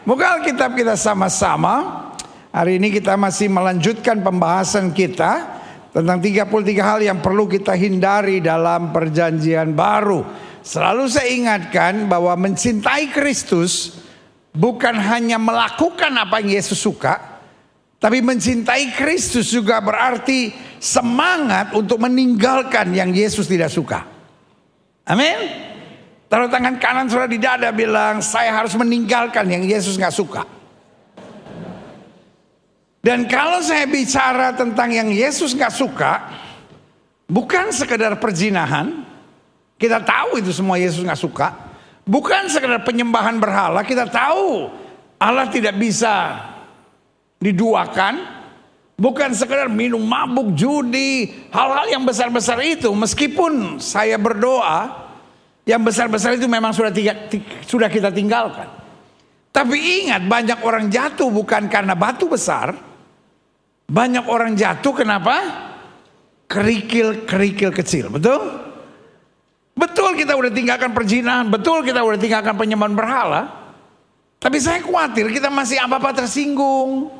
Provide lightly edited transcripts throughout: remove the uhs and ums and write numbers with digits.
Buka Alkitab kita sama-sama. Hari ini kita masih melanjutkan pembahasan kita tentang 33 hal yang perlu kita hindari dalam perjanjian baru. Selalu saya ingatkan bahwa mencintai Kristus bukan hanya melakukan apa yang Yesus suka, tapi mencintai Kristus juga berarti semangat untuk meninggalkan yang Yesus tidak suka. Amin. Taruh tangan kanan saudara di dada, bilang, saya harus meninggalkan yang Yesus gak suka. Dan kalau saya bicara tentang yang Yesus gak suka, bukan sekedar perzinahan, kita tahu itu semua Yesus gak suka. Bukan sekedar penyembahan berhala, kita tahu Allah tidak bisa diduakan. Bukan sekedar minum mabuk, judi, hal-hal yang besar-besar itu. Meskipun saya berdoa, yang besar-besar itu memang sudah kita tinggalkan. Tapi ingat, banyak orang jatuh bukan karena batu besar. Banyak orang jatuh kenapa? Kerikil-kerikil kecil, betul? Betul kita udah tinggalkan perzinahan, betul kita udah tinggalkan penyembahan berhala. Tapi saya khawatir kita masih apa-apa tersinggung,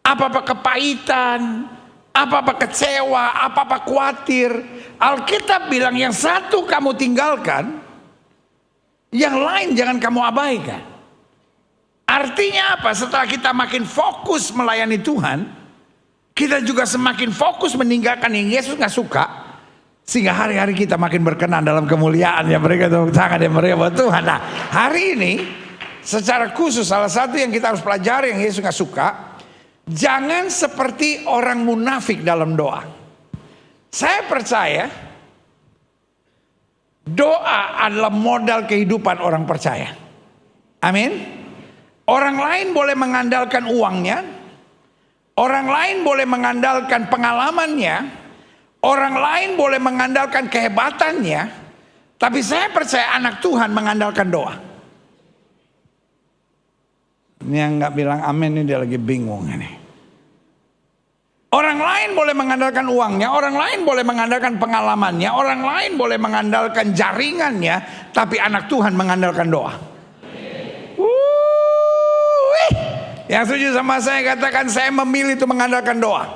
apa-apa kepahitan, apa-apa kecewa, apa-apa khawatir. Alkitab bilang yang satu kamu tinggalkan, yang lain jangan kamu abaikan. Artinya apa? Setelah kita makin fokus melayani Tuhan, kita juga semakin fokus meninggalkan yang Yesus gak suka. Sehingga hari-hari kita makin berkenan dalam kemuliaan yang mereka tepuk tangan yang mereka buat Tuhan. Nah, hari ini secara khusus salah satu yang kita harus pelajari yang Yesus gak suka, jangan seperti orang munafik dalam doa. Saya percaya doa adalah modal kehidupan orang percaya. Amin. Orang lain boleh mengandalkan uangnya, orang lain boleh mengandalkan pengalamannya, orang lain boleh mengandalkan kehebatannya, tapi saya percaya anak Tuhan mengandalkan doa. Ini yang gak bilang amin ini dia lagi bingung ini. Orang lain boleh mengandalkan uangnya, orang lain boleh mengandalkan pengalamannya, orang lain boleh mengandalkan jaringannya, tapi anak Tuhan mengandalkan doa. Yang setuju sama saya katakan, saya memilih itu mengandalkan doa.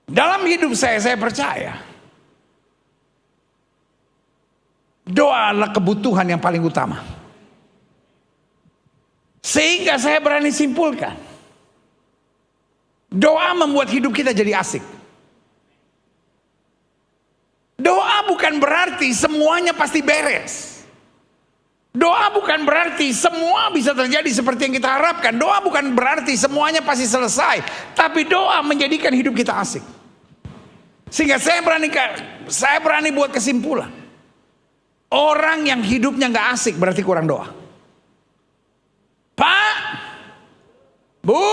Dalam hidup saya percaya doa adalah kebutuhan yang paling utama. Sehingga saya berani simpulkan, doa membuat hidup kita jadi asik. Doa bukan berarti semuanya pasti beres. Doa bukan berarti semua bisa terjadi seperti yang kita harapkan. Doa bukan berarti semuanya pasti selesai. Tapi doa menjadikan hidup kita asik. Sehingga saya berani buat kesimpulan, orang yang hidupnya gak asik berarti kurang doa. Pak, Bu,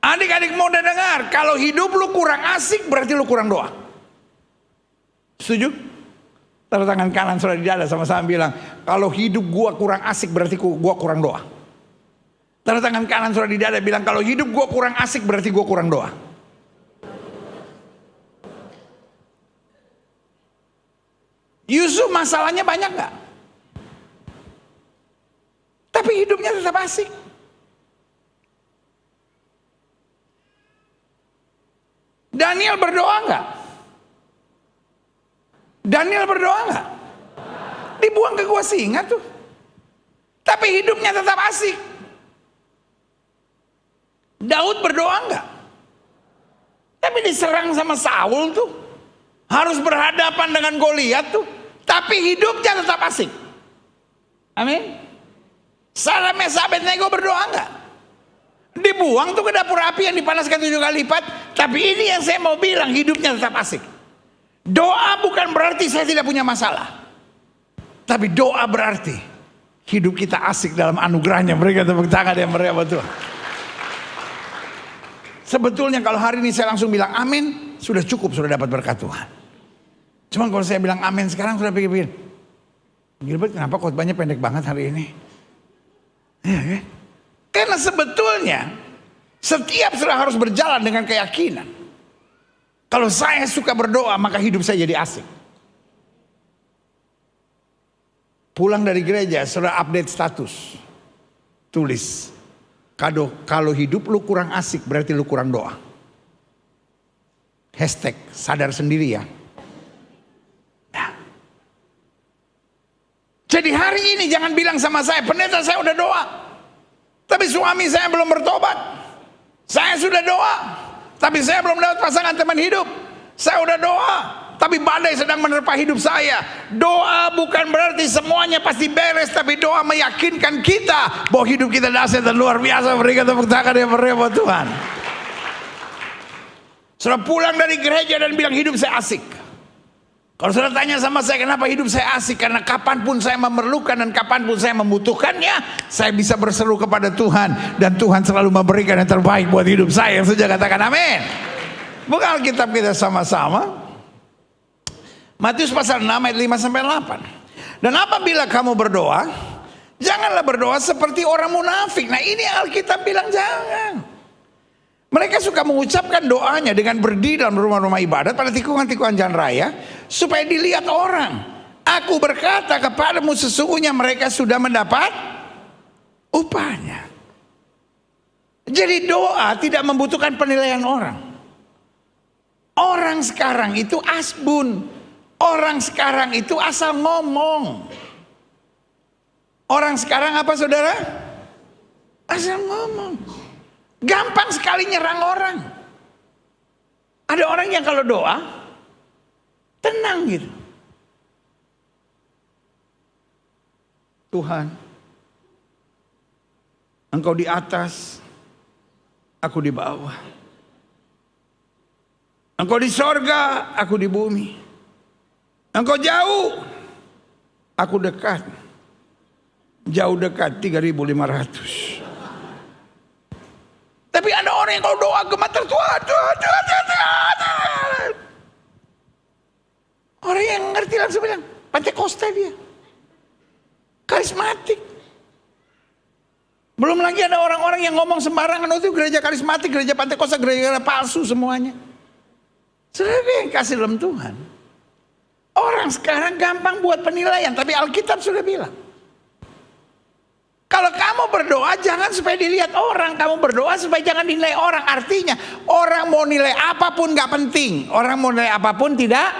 adik-adik muda dengar, kalau hidup lu kurang asik berarti lu kurang doa. Setuju? Taruh tangan kanan saudara di dada sama-sama bilang, kalau hidup gua kurang asik berarti gua kurang doa. Taruh tangan kanan saudara di dada bilang, kalau hidup gua kurang asik berarti gua kurang doa. Yusuf masalahnya banyak gak? Tapi hidupnya tetap asik. Daniel berdoa enggak? Daniel berdoa enggak? Dibuang ke gua singa tuh. Tapi hidupnya tetap asik. Daud berdoa enggak? Tapi diserang sama Saul tuh. Harus berhadapan dengan Goliat tuh. Tapi hidupnya tetap asik. Amin. Salam Abednego berdoa enggak? Dibuang tuh ke dapur api yang dipanaskan 7 kali lipat. Tapi ini yang saya mau bilang, hidupnya tetap asik. Doa bukan berarti saya tidak punya masalah. Tapi doa berarti hidup kita asik dalam anugerahnya. Mereka tepuk tangan yang meriah buat Tuhan. Sebetulnya kalau hari ini saya langsung bilang amin, sudah cukup, sudah dapat berkat Tuhan. Cuma kalau saya bilang amin sekarang sudah pikir-pikir, Gilbert kenapa khotbahnya pendek banget hari ini? Ya, kan? Karena sebetulnya setiap sudah harus berjalan dengan keyakinan. Kalau saya suka berdoa, maka hidup saya jadi asik. Pulang dari gereja, saudara update status. Tulis, kalau hidup lu kurang asik berarti lu kurang doa. Hashtag sadar sendiri ya. Nah. Jadi hari ini jangan bilang sama saya, pendeta saya udah doa, tapi suami saya belum bertobat. Saya sudah doa, tapi saya belum dapat pasangan teman hidup. Saya udah doa, tapi badai sedang menerpa hidup saya. Doa bukan berarti semuanya pasti beres, tapi doa meyakinkan kita bahwa hidup kita dahsyat dan luar biasa. Berikan tepuk tangan yang meriah buat Tuhan. Saudara pulang dari gereja dan bilang hidup saya asik. Kalau saudara tanya sama saya kenapa hidup saya asik, karena kapanpun saya memerlukan dan kapanpun saya membutuhkannya, saya bisa berseru kepada Tuhan dan Tuhan selalu memberikan yang terbaik buat hidup saya. Yang sudah katakan amin. Buka Alkitab kita sama-sama. Matius pasal 6 ayat 5-8. Dan apabila kamu berdoa, janganlah berdoa seperti orang munafik. Nah ini Alkitab bilang jangan. Mereka suka mengucapkan doanya dengan berdiri dalam rumah-rumah ibadat pada tikungan-tikungan jalan raya supaya dilihat orang. Aku berkata kepadamu, sesungguhnya mereka sudah mendapat upahnya. Jadi doa tidak membutuhkan penilaian orang. Orang sekarang itu asbun. Orang sekarang itu asal ngomong. Orang sekarang apa saudara? Asal ngomong. Gampang sekali nyerang orang. Ada orang yang kalau doa tenang gitu. Tuhan, Engkau di atas, aku di bawah. Engkau di sorga, aku di bumi. Engkau jauh, aku dekat. Jauh dekat 3.500. Tapi ada orang yang kalau doa gemetar Tuhan. Orang yang ngerti langsung bilang, Pentakosta dia. Karismatik. Belum lagi ada orang-orang yang ngomong sembarangan, oh itu gereja karismatik, gereja Pentakosta, gereja palsu semuanya. Saudara yang kasih dalam Tuhan. Orang sekarang gampang buat penilaian, tapi Alkitab sudah bilang. Kalau kamu berdoa jangan supaya dilihat orang, kamu berdoa supaya jangan dinilai orang. Artinya orang mau nilai apapun gak penting, orang mau nilai apapun tidak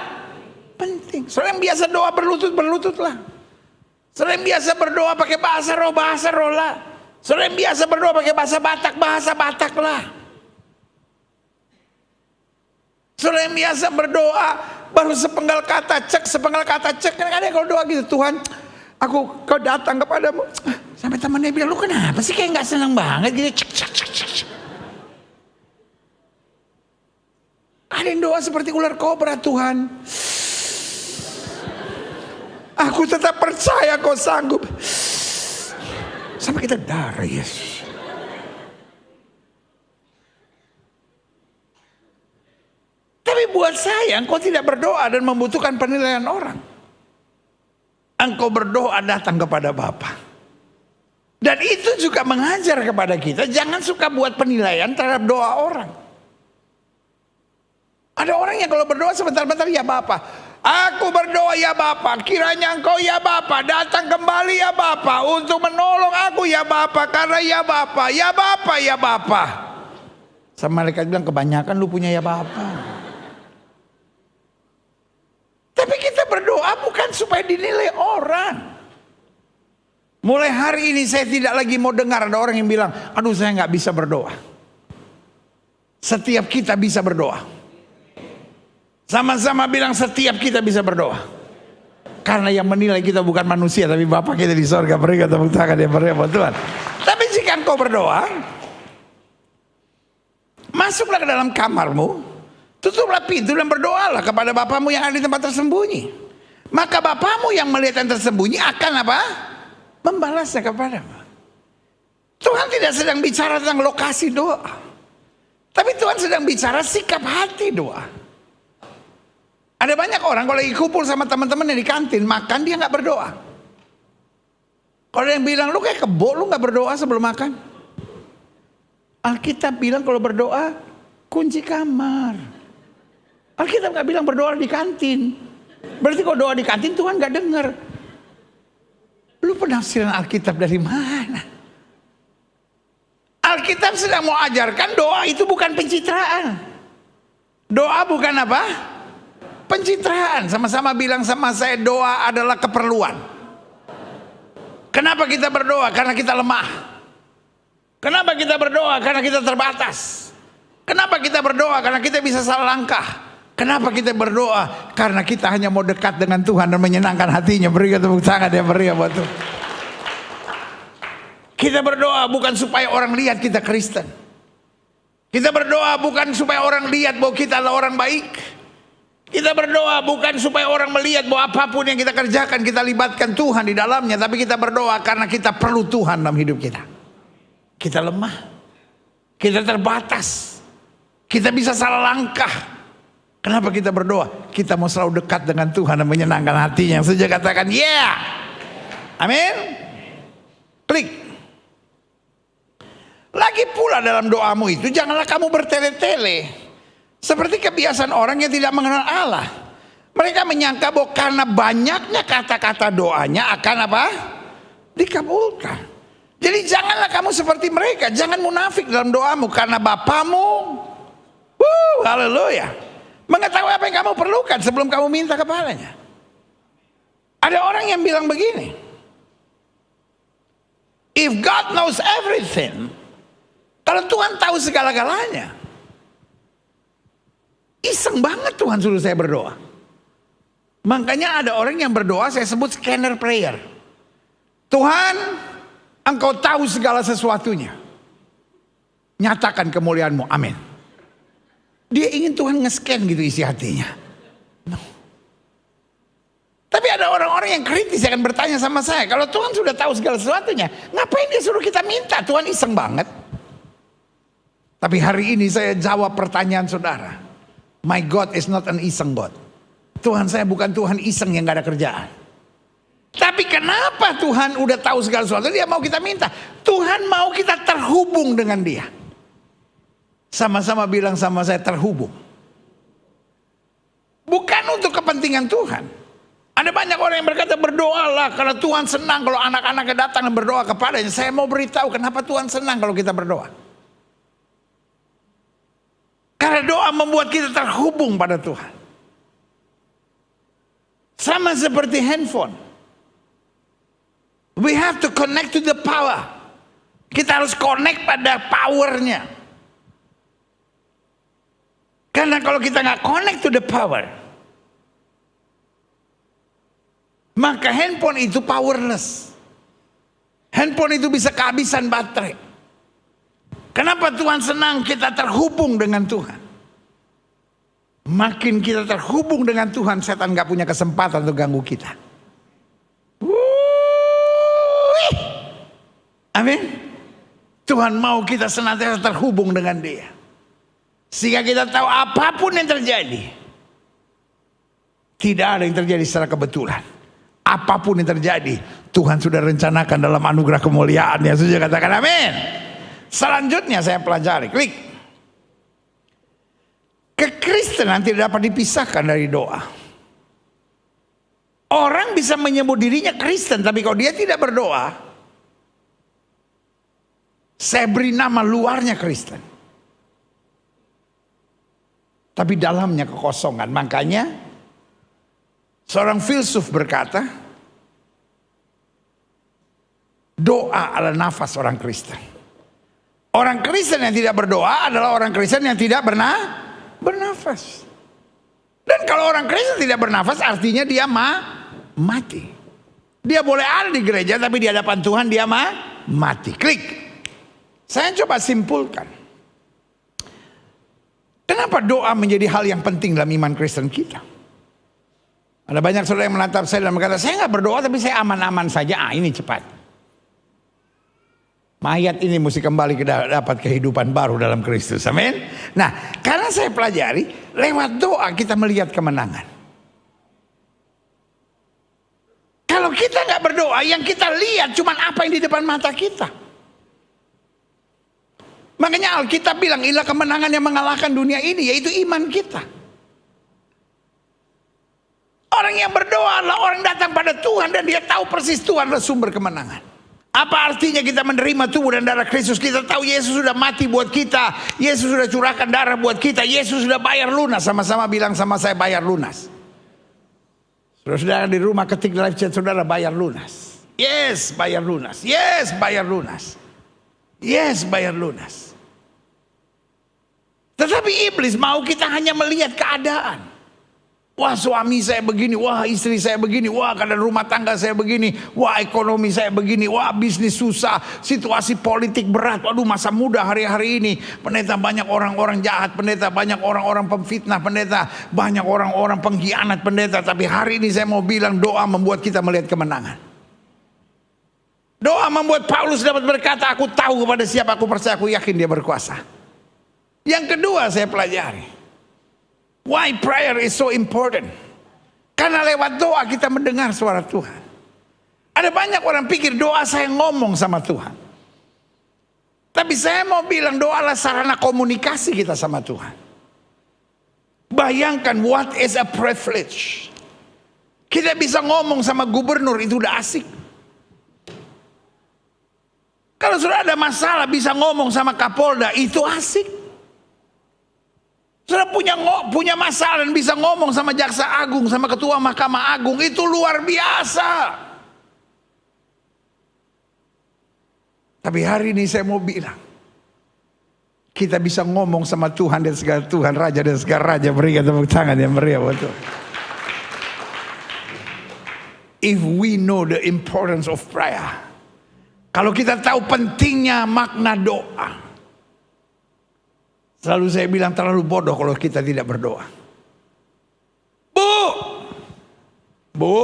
penting. Soalnya yang biasa doa berlutut lah. Soalnya yang biasa berdoa pakai bahasa roh lah. Soalnya yang biasa berdoa pakai bahasa Batak lah. Soalnya yang biasa berdoa baru sepenggal kata cek. Kadang-kadang kalau doa gitu, Tuhan, kau datang kepadamu. Sampai temannya bilang, lu kenapa sih kayak gak senang banget gitu. Cek. Ada yang doa seperti ular kobra, Tuhan. Aku tetap percaya kau sanggup. Sampai kita darah, Yesus. Tapi buat saya, engkau tidak berdoa dan membutuhkan penilaian orang. Engkau berdoa datang kepada Bapa. Dan itu juga mengajar kepada kita, jangan suka buat penilaian terhadap doa orang. Ada orang yang kalau berdoa sebentar-bentar, ya Bapa, aku berdoa ya Bapa, kiranya Engkau ya Bapa, datang kembali ya Bapa, untuk menolong aku ya Bapa, karena ya Bapa, ya Bapa, ya Bapa. Sama malaikat bilang, kebanyakan lu punya ya Bapa. Tapi kita berdoa bukan supaya dinilai orang. Mulai hari ini saya tidak lagi mau dengar ada orang yang bilang, aduh saya gak bisa berdoa. Setiap kita bisa berdoa. Sama-sama bilang setiap kita bisa berdoa. Karena yang menilai kita bukan manusia, tapi Bapa kita di sorga. Berikan tepuk tangan yang meriah buat Tuhan. Tapi jika engkau berdoa, masuklah ke dalam kamarmu, tutuplah pintu dan berdoalah kepada Bapamu yang ada di tempat tersembunyi. Maka Bapamu yang melihat yang tersembunyi akan apa? Membalasnya kepadamu. Tuhan tidak sedang bicara tentang lokasi doa, tapi Tuhan sedang bicara sikap hati doa. Ada banyak orang kalau lagi kumpul sama teman-teman di kantin makan, dia nggak berdoa. Kalau ada yang bilang lu kayak kebo, lu nggak berdoa sebelum makan. Alkitab bilang kalau berdoa kunci kamar. Alkitab nggak bilang berdoa di kantin. Berarti kalau doa di kantin Tuhan nggak dengar. Lu penafsiran Alkitab dari mana? Alkitab sedang mau ajarkan doa itu bukan pencitraan. Doa bukan apa? Pencitraan. Sama-sama bilang sama saya, doa adalah keperluan. Kenapa kita berdoa? Karena kita lemah. Kenapa kita berdoa? Karena kita terbatas. Kenapa kita berdoa? Karena kita bisa salah langkah. Kenapa kita berdoa? Karena kita hanya mau dekat dengan Tuhan dan menyenangkan hatinya. Berikan tepuk tangan ya, berikan buat Tuhan. Kita berdoa bukan supaya orang lihat kita Kristen. Kita berdoa bukan supaya orang lihat bahwa kita adalah orang baik. Kita berdoa bukan supaya orang melihat bahwa apapun yang kita kerjakan kita libatkan Tuhan di dalamnya. Tapi kita berdoa karena kita perlu Tuhan dalam hidup kita. Kita lemah. Kita terbatas. Kita bisa salah langkah. Kenapa kita berdoa? Kita mau selalu dekat dengan Tuhan dan menyenangkan hatinya. Yang saja katakan yeah. Amin. Klik. Lagi pula dalam doamu itu janganlah kamu bertele-tele. Seperti kebiasaan orang yang tidak mengenal Allah. Mereka menyangka bahwa karena banyaknya kata-kata doanya akan apa? Dikabulkan. Jadi janganlah kamu seperti mereka. Jangan munafik dalam doamu. Karena Bapamu, haleluya, mengetahui apa yang kamu perlukan sebelum kamu minta kepadanya. Ada orang yang bilang begini, if God knows everything, kalau Tuhan tahu segala-galanya, iseng banget Tuhan suruh saya berdoa. Makanya ada orang yang berdoa saya sebut scanner prayer. Tuhan, Engkau tahu segala sesuatunya. Nyatakan kemuliaan-Mu, amin. Dia ingin Tuhan nge-scan gitu isi hatinya. No. Tapi ada orang-orang yang kritis akan bertanya sama saya, kalau Tuhan sudah tahu segala sesuatunya, ngapain dia suruh kita minta? Tuhan iseng banget. Tapi hari ini saya jawab pertanyaan saudara. My God is not an iseng God. Tuhan saya bukan Tuhan iseng yang gak ada kerjaan. Tapi kenapa Tuhan udah tahu segala sesuatu, dia mau kita minta? Tuhan mau kita terhubung dengan dia. Sama-sama bilang sama saya, terhubung. Bukan untuk kepentingan Tuhan. Ada banyak orang yang berkata berdoalah karena Tuhan senang kalau anak-anaknya datang dan berdoa kepadanya. Saya mau beritahu kenapa Tuhan senang kalau kita berdoa. Karena doa membuat kita terhubung pada Tuhan. Sama seperti handphone. We have to connect to the power. Kita harus connect pada powernya. Karena kalau kita nggak connect to the power, maka handphone itu powerless. Handphone itu bisa kehabisan baterai. Kenapa Tuhan senang kita terhubung dengan Tuhan? Makin kita terhubung dengan Tuhan, setan nggak punya kesempatan untuk ganggu kita. Amin. Tuhan mau kita senantiasa terhubung dengan Dia. Sehingga kita tahu apapun yang terjadi, tidak ada yang terjadi secara kebetulan. Apapun yang terjadi, Tuhan sudah rencanakan dalam anugerah kemuliaan-Nya. Sudah katakan amin. Selanjutnya saya pelajari, klik. Kekristenan tidak dapat dipisahkan dari doa. Orang bisa menyebut dirinya Kristen, tapi kalau dia tidak berdoa, saya beri nama luarnya Kristen. Tapi dalamnya kekosongan. Makanya seorang filsuf berkata, doa adalah nafas orang Kristen. Orang Kristen yang tidak berdoa adalah orang Kristen yang tidak bernafas. Dan kalau orang Kristen tidak bernafas, artinya dia mati. Dia boleh ada di gereja, tapi di hadapan Tuhan dia mati. Klik. Saya coba simpulkan. Kenapa doa menjadi hal yang penting dalam iman Kristen kita? Ada banyak saudara yang menatap saya dan berkata, saya nggak berdoa tapi saya aman-aman saja. Ini cepat. Mayat ini mesti kembali dapat kehidupan baru dalam Kristus. Amin. Nah, karena saya pelajari, lewat doa kita melihat kemenangan. Kalau kita nggak berdoa, yang kita lihat cuma apa yang di depan mata kita. Makanya Alkitab bilang, inilah kemenangan yang mengalahkan dunia ini, yaitu iman kita. Orang yang berdoa adalah orang datang pada Tuhan dan dia tahu persis Tuhan adalah sumber kemenangan. Apa artinya kita menerima tubuh dan darah Kristus? Kita tahu Yesus sudah mati buat kita. Yesus sudah curahkan darah buat kita. Yesus sudah bayar lunas. Sama-sama bilang sama saya, bayar lunas. Saudara di rumah ketik live chat saudara, bayar lunas. Yes, bayar lunas. Yes, bayar lunas. Yes, bayar lunas. Tetapi iblis mau kita hanya melihat keadaan. Wah, suami saya begini, wah istri saya begini, wah keadaan rumah tangga saya begini, wah ekonomi saya begini, wah bisnis susah, situasi politik berat, waduh masa muda hari-hari ini, pendeta banyak orang-orang jahat, pendeta banyak orang-orang pemfitnah, pendeta banyak orang-orang pengkhianat, pendeta. Tapi hari ini saya mau bilang, doa membuat kita melihat kemenangan. Doa membuat Paulus dapat berkata, aku tahu kepada siapa aku percaya, aku yakin dia berkuasa. Yang kedua saya pelajari, why prayer is so important? Karena lewat doa kita mendengar suara Tuhan. Ada banyak orang pikir doa saya ngomong sama Tuhan. Tapi saya mau bilang doa adalah sarana komunikasi kita sama Tuhan. Bayangkan what is a privilege. Kita bisa ngomong sama gubernur, itu udah asik. Kalau sudah ada masalah bisa ngomong sama Kapolda, itu asik. Sudah punya masalah dan bisa ngomong sama Jaksa Agung, sama Ketua Mahkamah Agung, itu luar biasa. Tapi hari ini saya mau bilang, kita bisa ngomong sama Tuhan dan segala Tuhan, Raja dan segala Raja. Berikan tepuk tangan yang meriah buat Tuhan. If we know the importance of prayer, kalau kita tahu pentingnya makna doa, selalu saya bilang terlalu bodoh kalau kita tidak berdoa. Bu,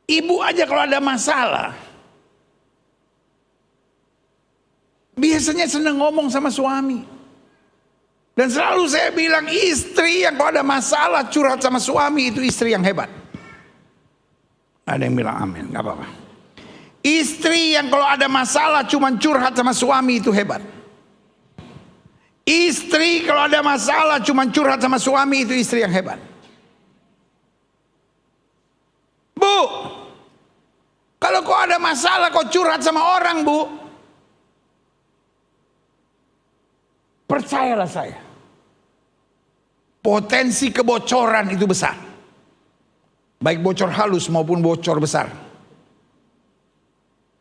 ibu aja kalau ada masalah, biasanya senang ngomong sama suami. Dan selalu saya bilang, istri yang kalau ada masalah curhat sama suami, itu istri yang hebat. Ada yang bilang amin, gak apa-apa. Istri yang kalau ada masalah cuma curhat sama suami, itu hebat. Istri kalau ada masalah cuma curhat sama suami, itu istri yang hebat. Bu, kalau kau ada masalah kau curhat sama orang, bu, percayalah saya, potensi kebocoran itu besar. Baik bocor halus maupun bocor besar.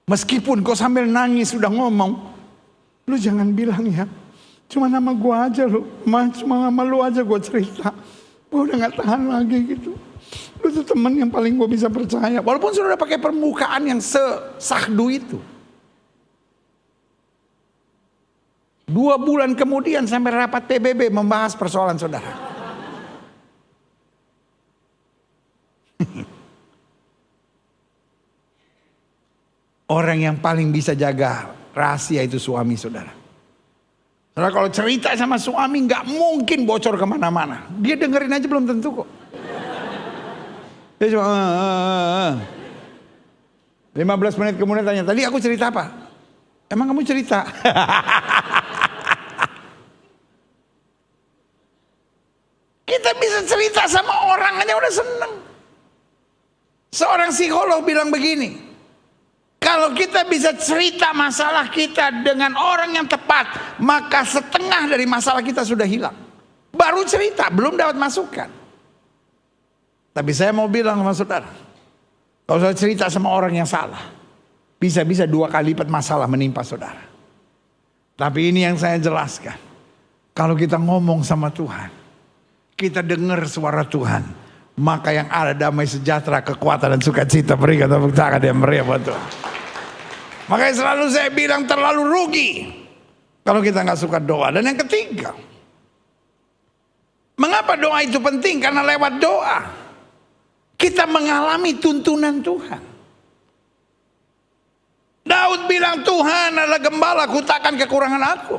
Meskipun kau sambil nangis udah ngomong, lu jangan bilang ya, cuma nama gua aja lu, cuma sama lu aja gua cerita, gua udah gak tahan lagi gitu. Lu tuh temen yang paling gua bisa percaya. Walaupun sudah pakai permukaan yang sesahdu itu. 2 bulan kemudian sampai rapat PBB membahas persoalan saudara. Orang yang paling bisa jaga rahasia itu suami saudara. Saudara kalau cerita sama suami nggak mungkin bocor kemana-mana. Dia dengerin aja belum tentu kok. Dia cuma 15 menit kemudian tanya, tadi aku cerita apa? Emang kamu cerita? Kita bisa cerita sama orang aja udah seneng. Seorang psikolog bilang begini, kalau kita bisa cerita masalah kita dengan orang yang tepat, maka setengah dari masalah kita sudah hilang. Baru cerita, belum dapat masukan. Tapi saya mau bilang sama saudara, kalau saya cerita sama orang yang salah, bisa-bisa 2 kali lipat masalah menimpa saudara. Tapi ini yang saya jelaskan, kalau kita ngomong sama Tuhan, kita dengar suara Tuhan, maka yang ada damai sejahtera, kekuatan dan sukacita. Berikan tepuk tangan yang meriah buat Tuhan. Makanya selalu saya bilang terlalu rugi kalau kita nggak suka doa. Dan yang ketiga, mengapa doa itu penting? Karena lewat doa kita mengalami tuntunan Tuhan. Daud bilang, Tuhan adalah gembalaku, takkan kekurangan aku.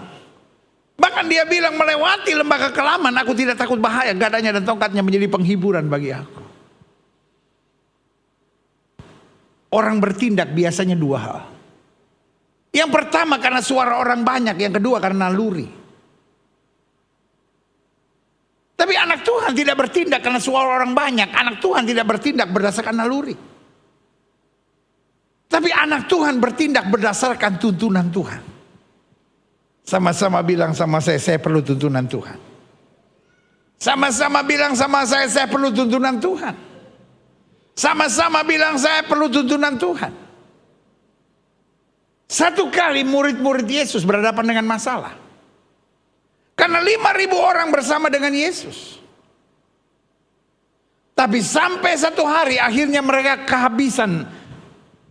Bahkan dia bilang, melewati lembah kekelaman aku tidak takut bahaya, gadanya dan tongkatnya menjadi penghiburan bagi aku. Orang bertindak biasanya 2 hal. Yang pertama karena suara orang banyak, yang kedua karena naluri. Tapi anak Tuhan tidak bertindak karena suara orang banyak. Anak Tuhan tidak bertindak berdasarkan naluri. Tapi anak Tuhan bertindak berdasarkan tuntunan Tuhan. Sama-sama bilang sama saya perlu tuntunan Tuhan. Sama-sama bilang sama saya perlu tuntunan Tuhan. Sama-sama bilang saya perlu tuntunan Tuhan. Satu kali murid-murid Yesus berhadapan dengan masalah. Karena 5.000 orang bersama dengan Yesus. Tapi sampai satu hari akhirnya mereka kehabisan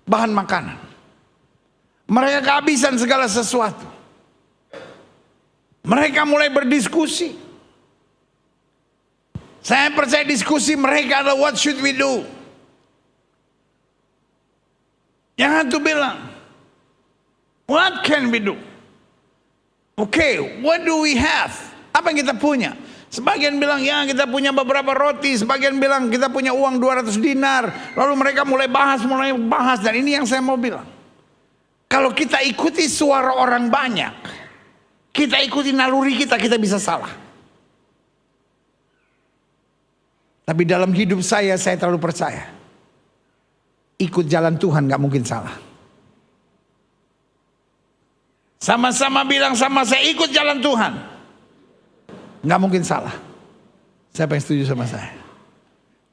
bahan makanan. Mereka kehabisan segala sesuatu. Mereka mulai berdiskusi. Saya percaya diskusi mereka adalah what should we do? Yang satu bilang, what can we do? Okay, what do we have? Apa yang kita punya? Sebagian bilang ya kita punya beberapa roti, sebagian bilang kita punya uang 200 dinar. Lalu mereka mulai bahas. Dan ini yang saya mau bilang. Kalau kita ikuti suara orang banyak, kita ikuti naluri kita bisa salah. Tapi dalam hidup saya terlalu percaya. Ikut jalan Tuhan gak mungkin salah. Sama-sama bilang sama saya ikut jalan Tuhan. Nggak mungkin salah. Siapa yang setuju sama saya?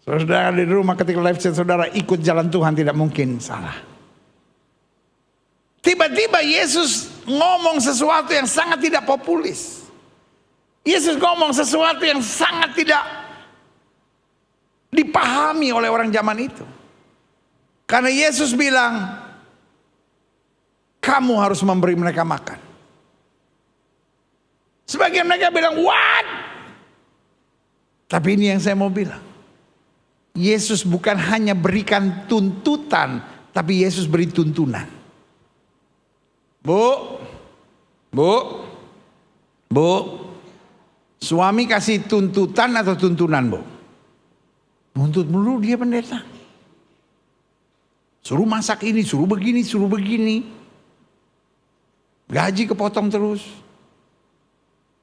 Saudara di rumah ketika live chat saudara ikut jalan Tuhan tidak mungkin salah. Tiba-tiba Yesus ngomong sesuatu yang sangat tidak populis. Yesus ngomong sesuatu yang sangat tidak dipahami oleh orang zaman itu. Karena Yesus bilang, kamu harus memberi mereka makan. Sebagian mereka bilang, what? Tapi ini yang saya mau bilang. Yesus bukan hanya berikan tuntutan, tapi Yesus beri tuntunan. Bu, suami kasih tuntutan atau tuntunan, Bu? Nuntut dulu dia pendeta. Suruh masak ini, suruh begini. Gaji kepotong terus.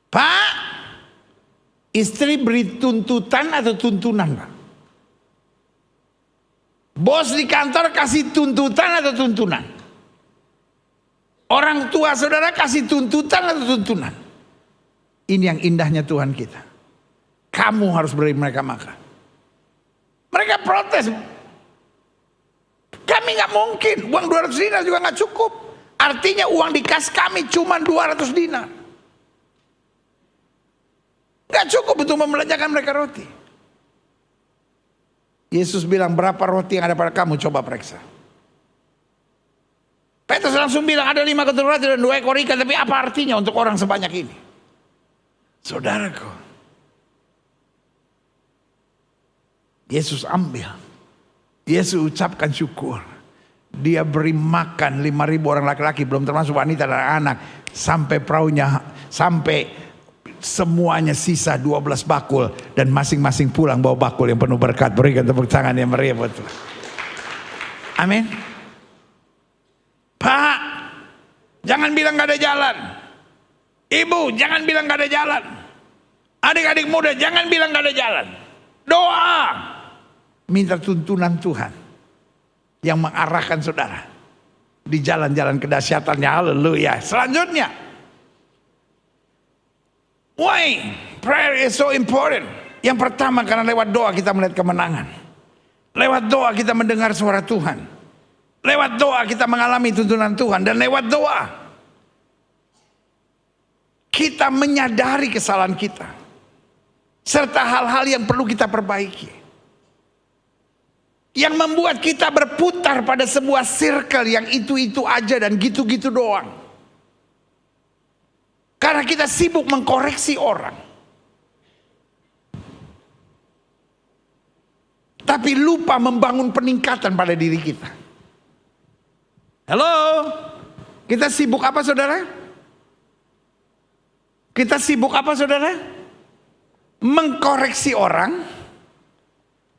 Pak, istri beri tuntutan atau tuntunan, Pak? Bos di kantor kasih tuntutan atau tuntunan? Orang tua saudara kasih tuntutan atau tuntunan? Ini yang indahnya Tuhan kita. Kamu harus beri mereka makan. Mereka protes. Kami gak mungkin, uang 200 dinar juga gak cukup. Artinya uang di kas kami cuma 200 dinar. Gak cukup untuk membelanjakan mereka roti. Yesus bilang berapa roti yang ada pada kamu, coba periksa. Petrus langsung bilang ada 5 keturunan roti dan 2 ekor ikan. Tapi apa artinya untuk orang sebanyak ini? Saudaraku, Yesus ambil. Yesus ucapkan syukur. Dia beri makan 5.000 orang laki-laki, belum termasuk wanita dan anak. Sampai perahunya, sampai semuanya sisa 12 bakul. Dan masing-masing pulang bawa bakul yang penuh berkat. Berikan tepuk tangan yang meriah buat Tuhan. Amin. Pak, jangan bilang gak ada jalan. Ibu, jangan bilang gak ada jalan. Adik-adik muda, jangan bilang gak ada jalan. Doa. Minta tuntunan Tuhan yang mengarahkan saudara di jalan-jalan kedahsyatannya. Haleluya. Selanjutnya, why prayer is so important? Yang pertama, karena lewat doa kita melihat kemenangan. Lewat doa kita mendengar suara Tuhan. Lewat doa kita mengalami tuntunan Tuhan. Dan lewat doa kita menyadari kesalahan kita serta hal-hal yang perlu kita perbaiki, yang membuat kita berputar pada sebuah circle yang itu-itu aja dan gitu-gitu doang. Karena kita sibuk mengkoreksi orang, tapi lupa membangun peningkatan pada diri kita. Halo, kita sibuk apa saudara? Kita sibuk apa saudara? Mengkoreksi orang,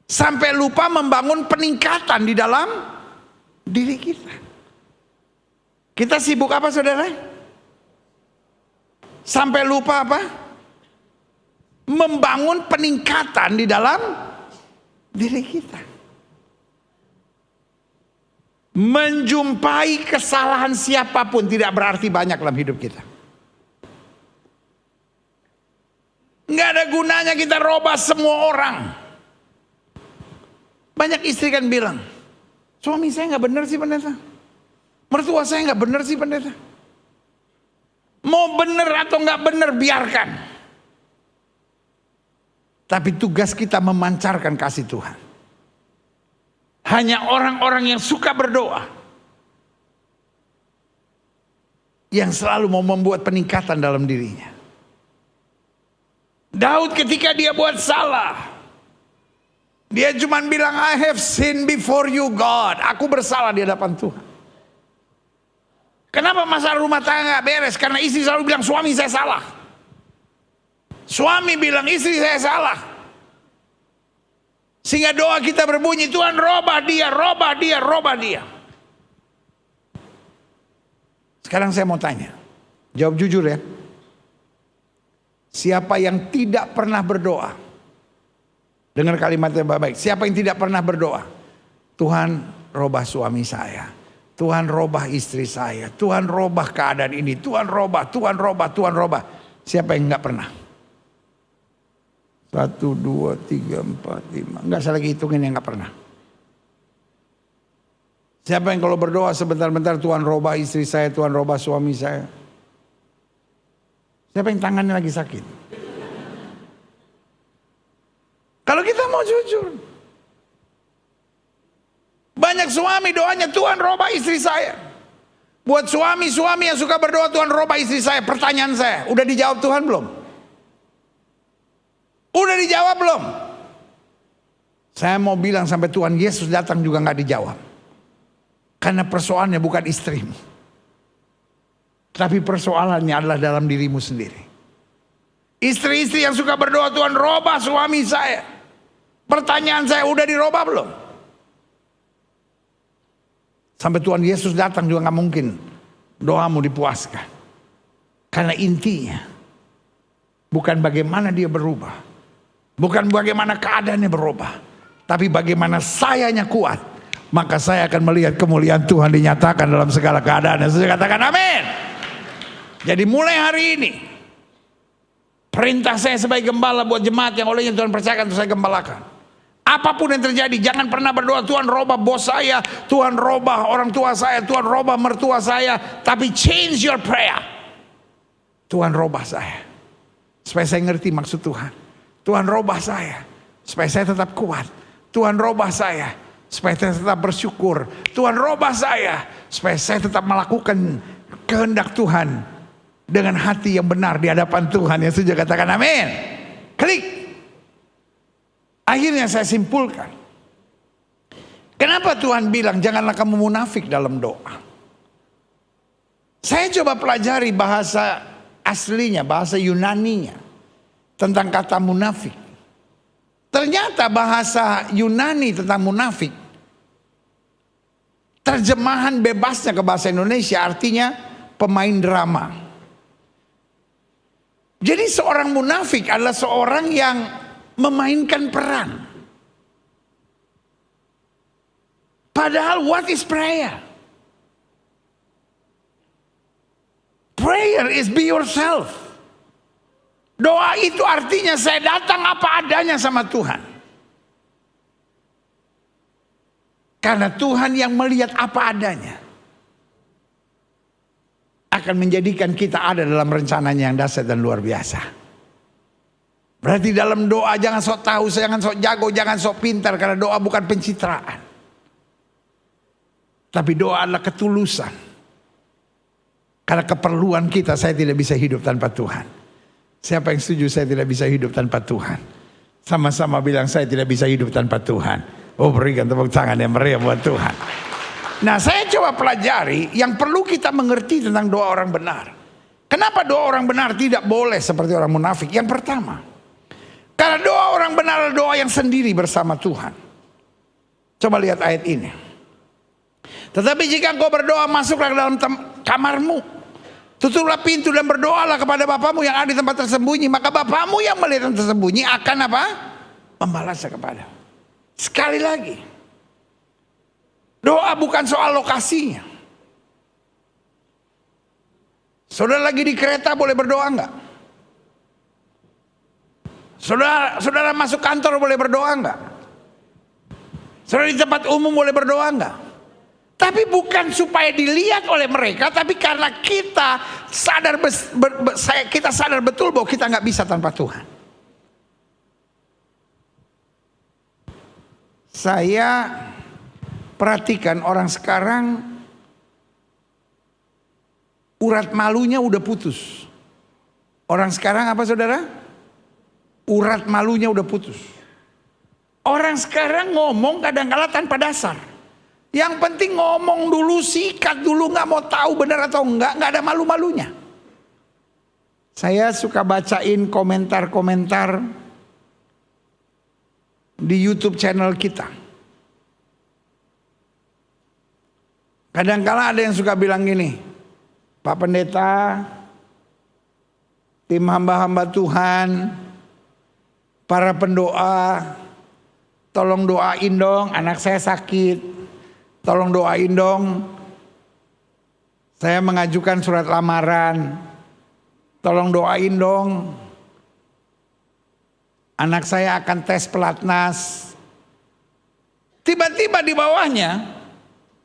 sampai lupa membangun peningkatan di dalam diri kita. Kita sibuk apa saudara? Sampai lupa apa? membangun peningkatan di dalam diri kita. Menjumpai kesalahan siapapun tidak berarti banyak dalam hidup kita. Nggak ada gunanya kita robah semua orang. Banyak istri kan bilang, suami saya nggak benar sih pendeta. Mertua saya nggak benar sih pendeta. Mau benar atau nggak benar biarkan. Tapi tugas kita memancarkan kasih Tuhan. Hanya orang-orang yang suka berdoa, yang selalu mau membuat peningkatan dalam dirinya. Daud ketika dia buat salah, dia cuma bilang, I have sinned before you God. Aku bersalah di hadapan Tuhan. Kenapa masalah rumah tangga beres? Karena istri selalu bilang, suami saya salah. Suami bilang, istri saya salah. Sehingga doa kita berbunyi, Tuhan robah dia, robah dia, robah dia. Sekarang saya mau tanya, jawab jujur ya. Siapa yang tidak pernah berdoa? Dengar kalimatnya baik-baik. Siapa yang tidak pernah berdoa? Tuhan robah suami saya. Tuhan robah istri saya. Tuhan robah keadaan ini. Tuhan robah, Tuhan robah, Tuhan robah. Siapa yang enggak pernah? 1, 2, 3, 4, 5. Enggak saya lagi hitungin yang enggak pernah. Siapa yang kalau berdoa sebentar-bentar Tuhan robah istri saya, Tuhan robah suami saya? Siapa yang tangannya lagi sakit? Kalau kita mau jujur, banyak suami doanya Tuhan robah istri saya. Buat suami-suami yang suka berdoa Tuhan robah istri saya. Pertanyaan saya, udah dijawab Tuhan belum? Udah dijawab belum? Saya mau bilang sampai Tuhan Yesus datang juga nggak dijawab. Karena persoalannya bukan istrimu, tapi persoalannya adalah dalam dirimu sendiri. Istri-istri yang suka berdoa Tuhan robah suami saya. Pertanyaan saya, udah dirubah belum? Sampai Tuhan Yesus datang juga gak mungkin doamu dipuaskan. Karena intinya bukan bagaimana dia berubah, bukan bagaimana keadaannya berubah, tapi bagaimana sayanya kuat. Maka saya akan melihat kemuliaan Tuhan dinyatakan dalam segala keadaan. Dan saya katakan amin. Jadi mulai hari ini, perintah saya sebagai gembala buat jemaat yang olehnya Tuhan percayakan untuk saya gembalakan. Apapun yang terjadi, jangan pernah berdoa Tuhan robah bos saya, Tuhan robah orang tua saya, Tuhan robah mertua saya. Tapi change your prayer. Tuhan robah saya, supaya saya ngerti maksud Tuhan. Tuhan robah saya, supaya saya tetap kuat. Tuhan robah saya, supaya saya tetap bersyukur. Tuhan robah saya, supaya saya tetap melakukan kehendak Tuhan dengan hati yang benar di hadapan Tuhan. Yang setuju katakan amin. Klik. Akhirnya saya simpulkan, kenapa Tuhan bilang janganlah kamu munafik dalam doa. Saya coba pelajari bahasa aslinya, bahasa Yunaninya tentang kata munafik. Ternyata bahasa Yunani tentang munafik, terjemahan bebasnya ke bahasa Indonesia artinya pemain drama. Jadi seorang munafik adalah seorang yang memainkan peran. Padahal what is prayer? Prayer is be yourself. Doa itu artinya saya datang apa adanya sama Tuhan. Karena Tuhan yang melihat apa adanya akan menjadikan kita ada dalam rencananya yang dahsyat dan luar biasa. Berarti dalam doa jangan sok tahu, jangan sok jago, jangan sok pintar. Karena doa bukan pencitraan, tapi doa adalah ketulusan. Karena keperluan kita, saya tidak bisa hidup tanpa Tuhan. Siapa yang setuju saya tidak bisa hidup tanpa Tuhan? Sama-sama bilang saya tidak bisa hidup tanpa Tuhan. Oh, berikan tepuk tangan yang meriah buat Tuhan. Nah, saya coba pelajari yang perlu kita mengerti tentang doa orang benar. Kenapa doa orang benar tidak boleh seperti orang munafik? Yang pertama, karena doa orang benar adalah doa yang sendiri bersama Tuhan. Coba lihat ayat ini. Tetapi jika engkau berdoa, masuklah ke dalam kamarmu, Tutuplah pintu dan berdoalah kepada Bapamu yang ada di tempat tersembunyi, maka Bapamu yang melihat yang tersembunyi akan apa? Membalasnya kepada. Sekali lagi, doa bukan soal lokasinya. Saudara lagi di kereta boleh berdoa enggak? Saudara masuk kantor boleh berdoa enggak? Saudara di tempat umum boleh berdoa enggak? Tapi bukan supaya dilihat oleh mereka, tapi karena kita sadar betul bahwa kita nggak bisa tanpa Tuhan. Saya perhatikan orang sekarang urat malunya udah putus. Orang sekarang apa saudara? Urat malunya udah putus. Orang sekarang ngomong kadang-kala tanpa dasar. Yang penting ngomong dulu, sikat dulu, nggak mau tahu benar atau nggak ada malu-malunya. Saya suka bacain komentar-komentar di YouTube channel kita. Kadang-kala ada yang suka bilang gini, Pak Pendeta, tim hamba-hamba Tuhan, para pendoa, tolong doain dong, anak saya sakit. Tolong doain dong, saya mengajukan surat lamaran. Tolong doain dong, anak saya akan tes pelatnas. Tiba-tiba di bawahnya,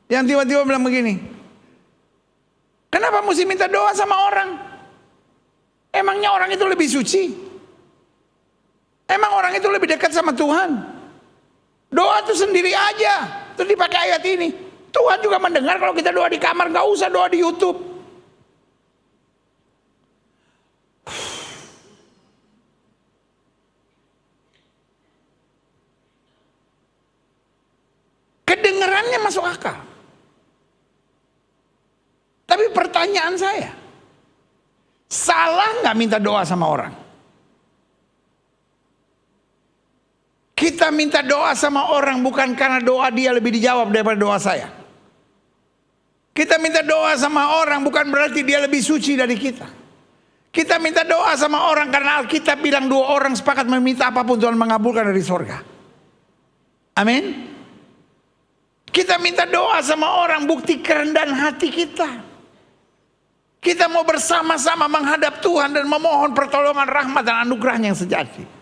yang tiba-tiba bilang begini, kenapa mesti minta doa sama orang? Emangnya orang itu lebih suci? Emang orang itu lebih dekat sama Tuhan? Doa itu sendiri aja. Terus dipakai ayat ini, Tuhan juga mendengar kalau kita doa di kamar, gak usah doa di YouTube. Kedengarannya masuk akal. Tapi pertanyaan saya, salah gak minta doa sama orang? Kita minta doa sama orang bukan karena doa dia lebih dijawab daripada doa saya. Kita minta doa sama orang bukan berarti dia lebih suci dari kita. Kita minta doa sama orang karena Alkitab bilang 2 orang sepakat meminta apapun Tuhan mengabulkan dari sorga. Amin. Kita minta doa sama orang bukti kerendahan hati kita. Kita mau bersama-sama menghadap Tuhan dan memohon pertolongan rahmat dan anugerahnya yang sejati.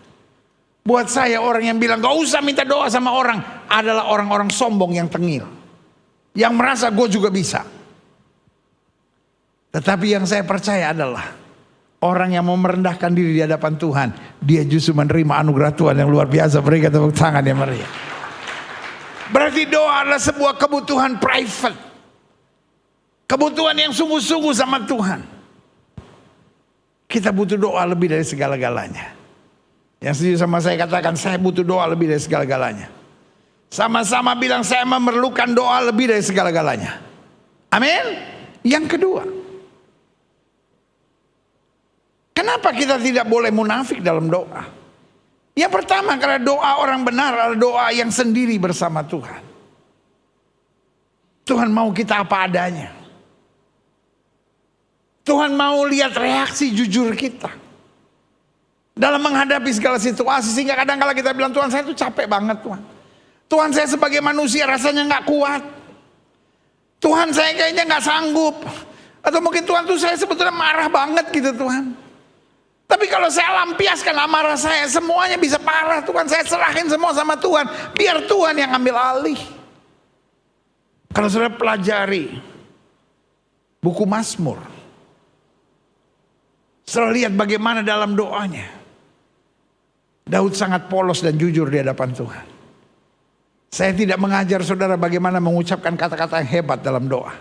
Buat saya orang yang bilang gak usah minta doa sama orang adalah orang-orang sombong yang tengil. Yang merasa gue juga bisa. Tetapi yang saya percaya adalah orang yang mau merendahkan diri di hadapan Tuhan, dia justru menerima anugerah Tuhan yang luar biasa. Berikan tepuk tangan yang meriah. Berarti doa adalah sebuah kebutuhan private. Kebutuhan yang sungguh-sungguh sama Tuhan. Kita butuh doa lebih dari segala-galanya. Yang setuju sama saya katakan, saya butuh doa lebih dari segala-galanya. Sama-sama bilang saya memerlukan doa lebih dari segala-galanya. Amin. Yang kedua, kenapa kita tidak boleh munafik dalam doa? Yang pertama, karena doa orang benar adalah doa yang sendiri bersama Tuhan. Tuhan mau kita apa adanya. Tuhan mau lihat reaksi jujur kita dalam menghadapi segala situasi. Sehingga kadang-kala kita bilang, Tuhan saya tuh capek banget Tuhan. Tuhan saya sebagai manusia rasanya gak kuat. Tuhan saya kayaknya gak sanggup. Atau mungkin Tuhan tuh saya sebetulnya marah banget gitu Tuhan. Tapi kalau saya lampiaskan amarah saya, semuanya bisa parah Tuhan. Saya serahin semua sama Tuhan. Biar Tuhan yang ambil alih. Kalau saudara pelajari buku Mazmur, saudara lihat bagaimana dalam doanya Daud sangat polos dan jujur di hadapan Tuhan. Saya tidak mengajar saudara bagaimana mengucapkan kata-kata yang hebat dalam doa.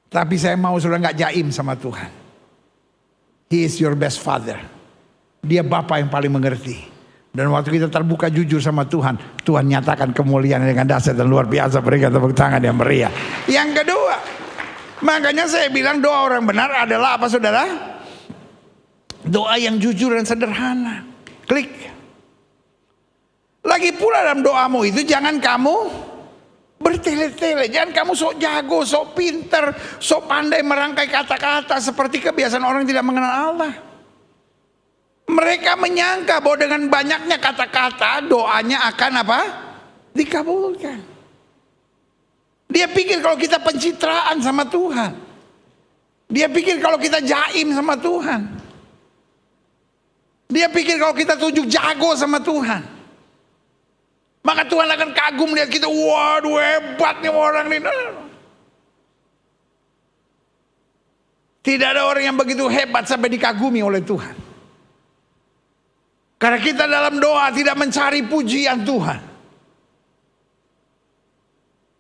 Tapi saya mau saudara gak jaim sama Tuhan. He is your best father. Dia Bapa yang paling mengerti. Dan waktu kita terbuka jujur sama Tuhan, Tuhan nyatakan kemuliaan dengan dahsyat dan luar biasa. Berikan tepuk tangan yang meriah. Yang kedua, makanya saya bilang doa orang benar adalah apa saudara? Doa yang jujur dan sederhana. Klik. Lagi pula dalam doamu itu jangan kamu bertele-tele. Jangan kamu sok jago, sok pinter, sok pandai merangkai kata-kata seperti kebiasaan orang tidak mengenal Allah. Mereka menyangka bahwa dengan banyaknya kata-kata doanya akan apa? Dikabulkan. Dia pikir kalau kita pencitraan sama Tuhan. Dia pikir kalau kita jaim sama Tuhan. Dia pikir kalau kita tunjuk jago sama Tuhan, maka Tuhan akan kagum lihat kita. Waduh, hebat nih orang ini. Tidak ada orang yang begitu hebat sampai dikagumi oleh Tuhan. Karena kita dalam doa tidak mencari pujian Tuhan,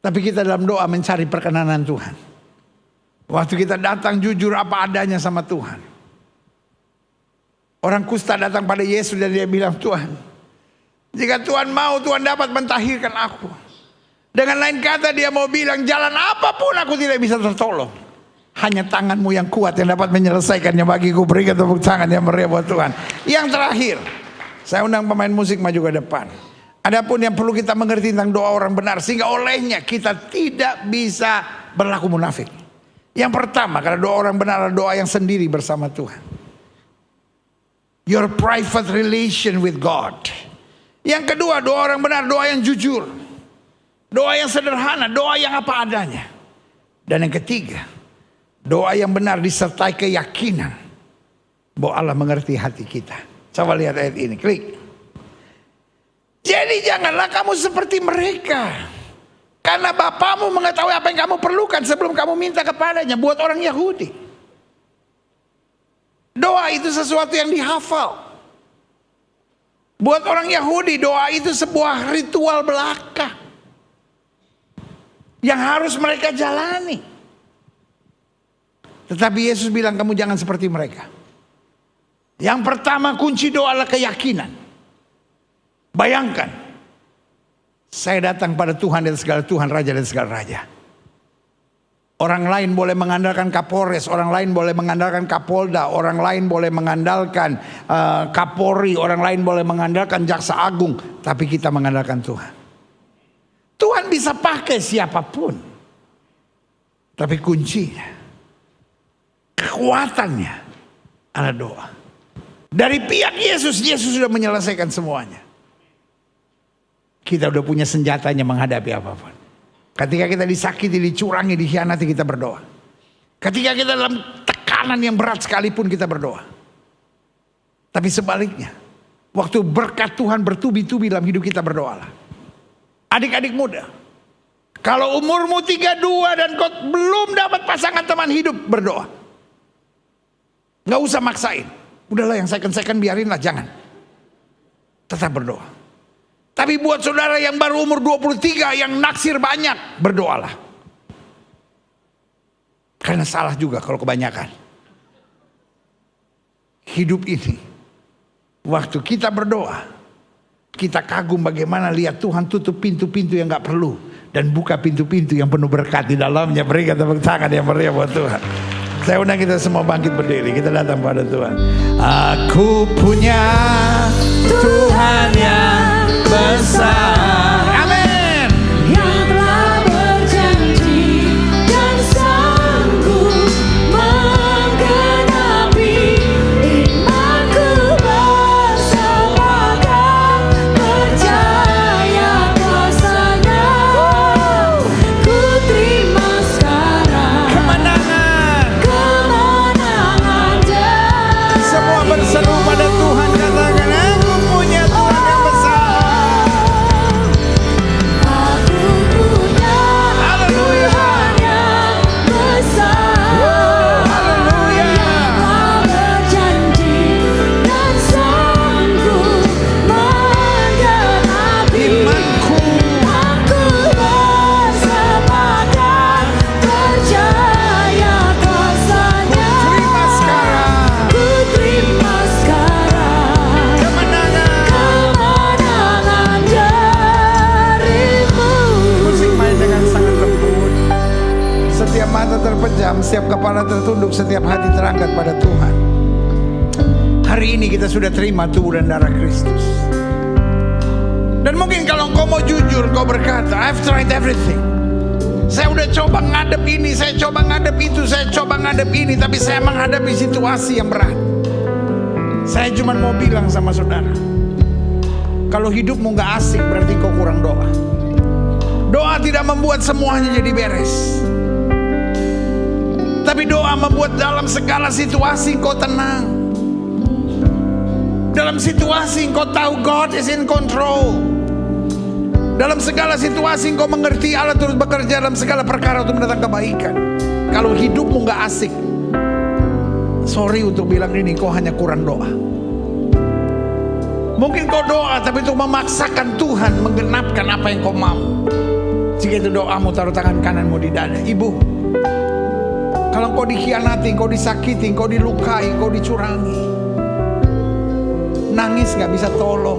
tapi kita dalam doa mencari perkenanan Tuhan. Waktu kita datang jujur apa adanya sama Tuhan. Orang kusta datang pada Yesus dan dia bilang, Tuhan, jika Tuhan mau, Tuhan dapat mentahirkan aku. Dengan lain kata dia mau bilang, jalan apapun aku tidak bisa tertolong. Hanya tanganmu yang kuat yang dapat menyelesaikannya bagiku. Berikan tepuk tangan yang meriah buat Tuhan. Yang terakhir, saya undang pemain musik maju ke depan. Adapun yang perlu kita mengerti tentang doa orang benar, sehingga olehnya kita tidak bisa berlaku munafik. Yang pertama, karena doa orang benar adalah doa yang sendiri bersama Tuhan. Your private relation with God. Yang kedua, doa orang benar, doa yang jujur, doa yang sederhana, doa yang apa adanya. Dan yang ketiga, doa yang benar disertai keyakinan bahwa Allah mengerti hati kita. Coba lihat ayat ini, klik. Jadi janganlah kamu seperti mereka, karena Bapamu mengetahui apa yang kamu perlukan sebelum kamu minta kepadanya. Buat orang Yahudi, doa itu sesuatu yang dihafal. Buat orang Yahudi, doa itu sebuah ritual belaka yang harus mereka jalani. Tetapi Yesus bilang, kamu jangan seperti mereka. Yang pertama, kunci doa adalah keyakinan. Bayangkan, saya datang pada Tuhan dan segala Tuhan, Raja dan segala Raja. Orang lain boleh mengandalkan Kapolres, orang lain boleh mengandalkan Kapolda, orang lain boleh mengandalkan Kapolri, orang lain boleh mengandalkan Jaksa Agung, tapi kita mengandalkan Tuhan. Tuhan bisa pakai siapapun, tapi kuncinya, kekuatannya adalah doa. Dari pihak Yesus, Yesus sudah menyelesaikan semuanya. Kita udah punya senjatanya menghadapi apapun. Ketika kita disakiti, dicurangi, dikhianati, kita berdoa. Ketika kita dalam tekanan yang berat sekalipun, kita berdoa. Tapi sebaliknya, waktu berkat Tuhan bertubi-tubi dalam hidup kita, berdoalah. Adik-adik muda, kalau umurmu 32 dan kau belum dapat pasangan teman hidup, berdoa. Gak usah maksain. Udahlah, yang second biarinlah, jangan. Tetap berdoa. Tapi buat saudara yang baru umur 23, yang naksir banyak, berdoalah. Karena salah juga kalau kebanyakan. Hidup ini, waktu kita berdoa, kita kagum bagaimana lihat Tuhan tutup pintu-pintu yang gak perlu, dan buka pintu-pintu yang penuh berkat di dalamnya. Berikan tepuk tangan yang meriah buat Tuhan. Saya undang kita semua bangkit berdiri, kita datang pada Tuhan. Aku punya Tuhan yang besar, amin, yang telah berjanji dan sanggup menggenapi imanku, bersepakat percaya kuasa-Nya. Ku terima sekarang kemenangan semua berseru pada Tuhan, katakan aku punya Tuhan yang besar. Terpejam, setiap kepala tertunduk, setiap hati terangkat pada Tuhan. Hari ini kita sudah terima tubuh dan darah Kristus. Dan mungkin kalau kau mau jujur, kau berkata, I've tried everything. Saya udah coba ngadep ini, saya coba ngadep itu, saya coba ngadep ini, tapi saya menghadapi situasi yang berat. Saya cuma mau bilang sama saudara, kalau hidupmu gak asik berarti kau kurang doa. Doa tidak membuat semuanya jadi beres, tapi doa membuat dalam segala situasi kau tenang. Dalam situasi kau tahu God is in control. Dalam segala situasi kau mengerti Allah terus bekerja dalam segala perkara untuk mendatangkan kebaikan. Kalau hidupmu gak asik, sorry untuk bilang ini, kau hanya kurang doa. Mungkin kau doa tapi untuk memaksakan Tuhan menggenapkan apa yang kau mau. Jika itu doamu, taruh tangan kananmu di dada. Ibu, kalau kau dikhianati, kau disakiti, kau dilukai, kau dicurangi, nangis gak bisa tolong,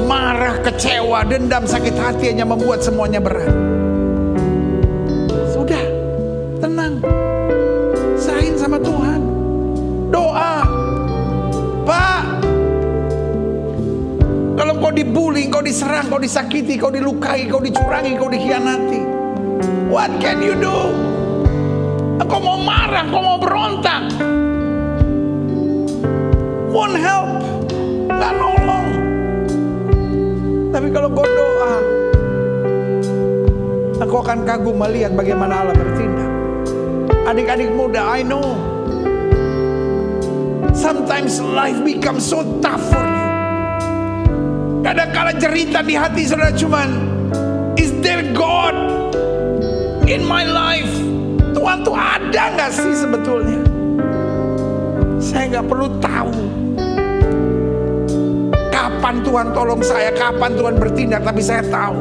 marah, kecewa, dendam, sakit hati hanya membuat semuanya berat. Sudah, tenang, serahin sama Tuhan. Doa. Pak, kalau kau dibully, kau diserang, kau disakiti, kau dilukai, kau dicurangi, kau dikhianati, what can you do? Kau mau marah, kau mau berontak, won't help, gak nolong. Tapi kalau kau doa, aku akan kagum melihat bagaimana Allah bertindak. Adik-adik muda, I know sometimes life becomes so tough for you. Kadang-kadang cerita di hati saudara cuman, is there God in my life? Tuhan tuh ada gak sih sebetulnya? Saya gak perlu tahu kapan Tuhan tolong saya, kapan Tuhan bertindak, tapi saya tahu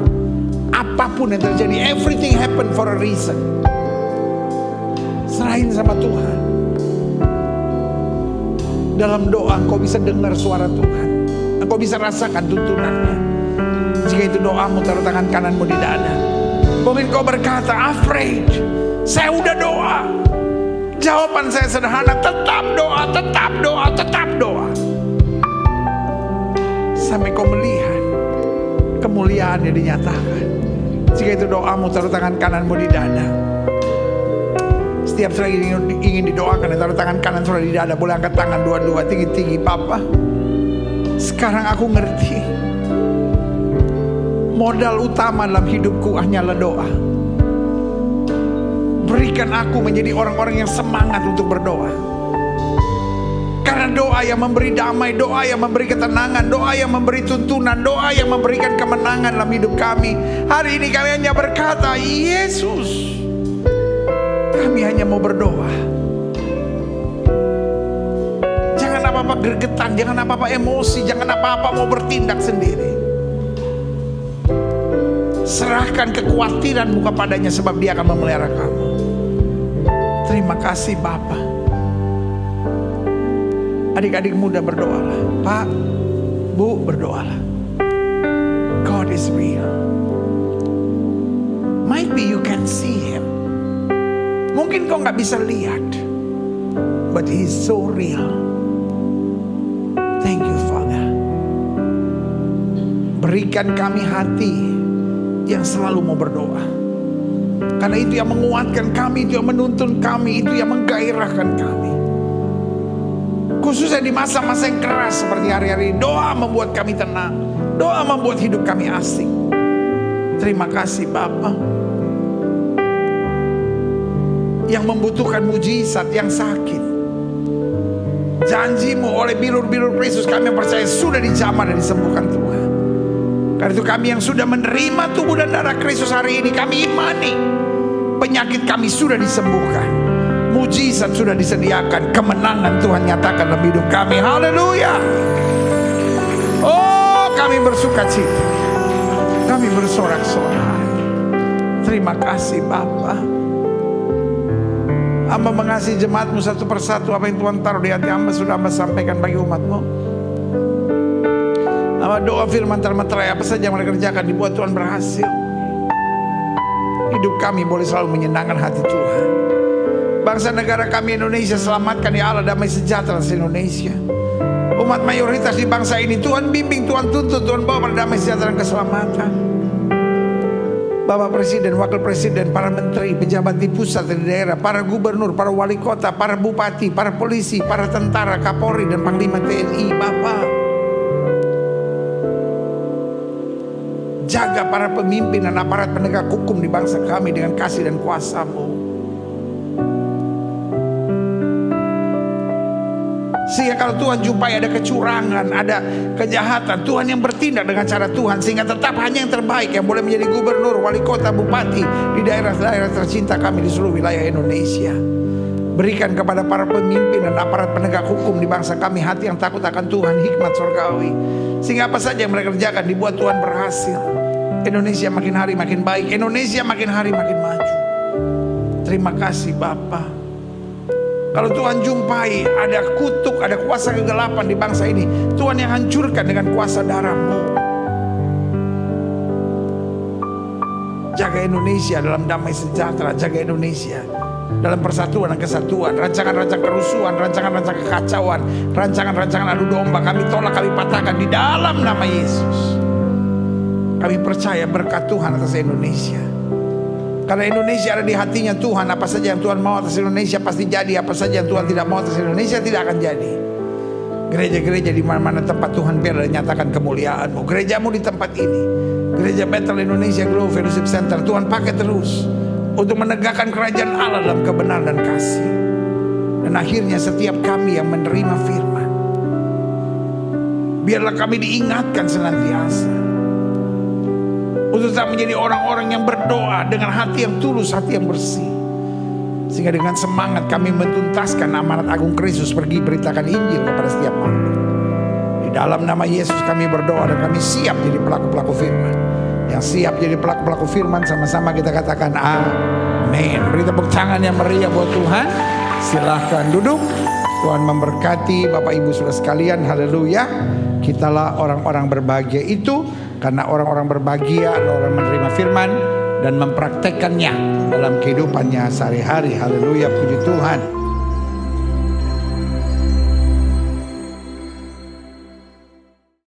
apapun yang terjadi, everything happen for a reason. Serahin sama Tuhan. Dalam doa engkau bisa dengar suara Tuhan, engkau bisa rasakan tuntunannya. Jika itu doamu, taruh tangan kananmu di dada. Mungkin kau berkata, afraid, saya udah doa. Jawaban saya sederhana, tetap doa, tetap doa, tetap doa, sampai kau melihat kemuliaannya dinyatakan. Jika itu doamu, taruh tangan kananmu di dada. Setiap saudara ingin didoakan, taruh tangan kanan saudara di dada. Boleh angkat tangan dua-dua tinggi-tinggi. Papa, sekarang aku ngerti modal utama dalam hidupku hanyalah doa. Berikan aku menjadi orang-orang yang semangat untuk berdoa. Karena doa yang memberi damai, doa yang memberi ketenangan, doa yang memberi tuntunan, doa yang memberikan kemenangan dalam hidup kami. Hari ini kami hanya berkata, Yesus, kami hanya mau berdoa. Jangan apa-apa gergetan, jangan apa-apa emosi, jangan apa-apa mau bertindak sendiri. Serahkan kekhawatiranmu kepadanya, sebab dia akan memelihara kamu. Terima kasih Bapa. Adik-adik muda berdoalah. Pak, Bu, berdoalah. God is real. Might be you can see Him. Mungkin kau gak bisa lihat, but He's so real. Thank you Father. Berikan kami hati yang selalu mau berdoa, karena itu yang menguatkan kami, itu yang menuntun kami, itu yang menggairahkan kami. Khususnya di masa-masa yang keras seperti hari-hari, doa membuat kami tenang, doa membuat hidup kami asik. Terima kasih Bapa. Yang membutuhkan mujizat, yang sakit, janjimu oleh bilur-bilur Kristus kami percaya sudah dijamah dan disembuhkan Tuhan. Karena itu kami yang sudah menerima tubuh dan darah Kristus hari ini, kami imani penyakit kami sudah disembuhkan, mujizat sudah disediakan, kemenangan Tuhan nyatakan dalam hidup kami. Haleluya. Oh, kami bersuka cita, kami bersorak-sorai. Terima kasih Bapa. Hamba mengasihi jemaatmu satu persatu. Apa yang Tuhan taruh di hati hamba sudah hamba sampaikan bagi umatmu. Hamba doa firman termeterai, apa saja yang mereka kerjakan dibuat Tuhan berhasil. Hidup kami boleh selalu menyenangkan hati Tuhan. Bangsa negara kami Indonesia, selamatkan ya Allah, damai sejahtera di Indonesia. Umat mayoritas di bangsa ini Tuhan bimbing, Tuhan tuntun, Tuhan bawa pada damai sejahtera dan keselamatan. Bapak Presiden, Wakil Presiden, para menteri, pejabat di pusat dan di daerah, para gubernur, para wali kota, para bupati, para polisi, para tentara, Kapolri dan Panglima TNI. Bapak, jaga para pemimpin dan aparat penegak hukum di bangsa kami dengan kasih dan kuasa-Mu. Sehingga kalau Tuhan jumpai ada kecurangan, ada kejahatan, Tuhan yang bertindak dengan cara Tuhan, sehingga tetap hanya yang terbaik yang boleh menjadi gubernur, wali kota, bupati di daerah-daerah tercinta kami di seluruh wilayah Indonesia. Berikan kepada para pemimpin dan aparat penegak hukum di bangsa kami hati yang takut akan Tuhan, hikmat surgawi, sehingga apa saja yang mereka kerjakan dibuat Tuhan berhasil. Indonesia makin hari makin baik, Indonesia makin hari makin maju. Terima kasih Bapa. Kalau Tuhan jumpai ada kutuk, ada kuasa kegelapan di bangsa ini, Tuhan yang hancurkan dengan kuasa darah-Mu. Jaga Indonesia dalam damai sejahtera, jaga Indonesia dalam persatuan dan kesatuan. Rancangan-rancangan kerusuhan, rancangan-rancangan kekacauan, rancangan-rancangan adu domba kami tolak, kami patahkan di dalam nama Yesus. Kami percaya berkat Tuhan atas Indonesia. Karena Indonesia ada di hatinya Tuhan. Apa saja yang Tuhan mau atas Indonesia pasti jadi. Apa saja yang Tuhan tidak mau atas Indonesia tidak akan jadi. Gereja-gereja di mana-mana tempat Tuhan biarlah nyatakan kemuliaan-Mu. Gereja-Mu di tempat ini, Gereja Bethel Indonesia Global Fellowship Center, Tuhan pakai terus untuk menegakkan kerajaan Allah dalam kebenaran dan kasih. Dan akhirnya setiap kami yang menerima firman, biarlah kami diingatkan senantiasa untuk tetap menjadi orang-orang yang berdoa dengan hati yang tulus, hati yang bersih. Sehingga dengan semangat kami mentuntaskan amanat agung Kristus, pergi beritakan Injil kepada setiap makhluk. Di dalam nama Yesus kami berdoa dan kami siap jadi pelaku-pelaku firman. Yang siap jadi pelaku-pelaku firman, sama-sama kita katakan amin. Beri tepuk tangan yang meriah buat Tuhan. Silahkan duduk. Tuhan memberkati Bapak Ibu Saudara sekalian. Haleluya. Kitalah orang-orang berbahagia itu, karena orang-orang berbahagia adalah orang menerima firman dan mempraktekkannya dalam kehidupannya sehari-hari. Haleluya, puji Tuhan.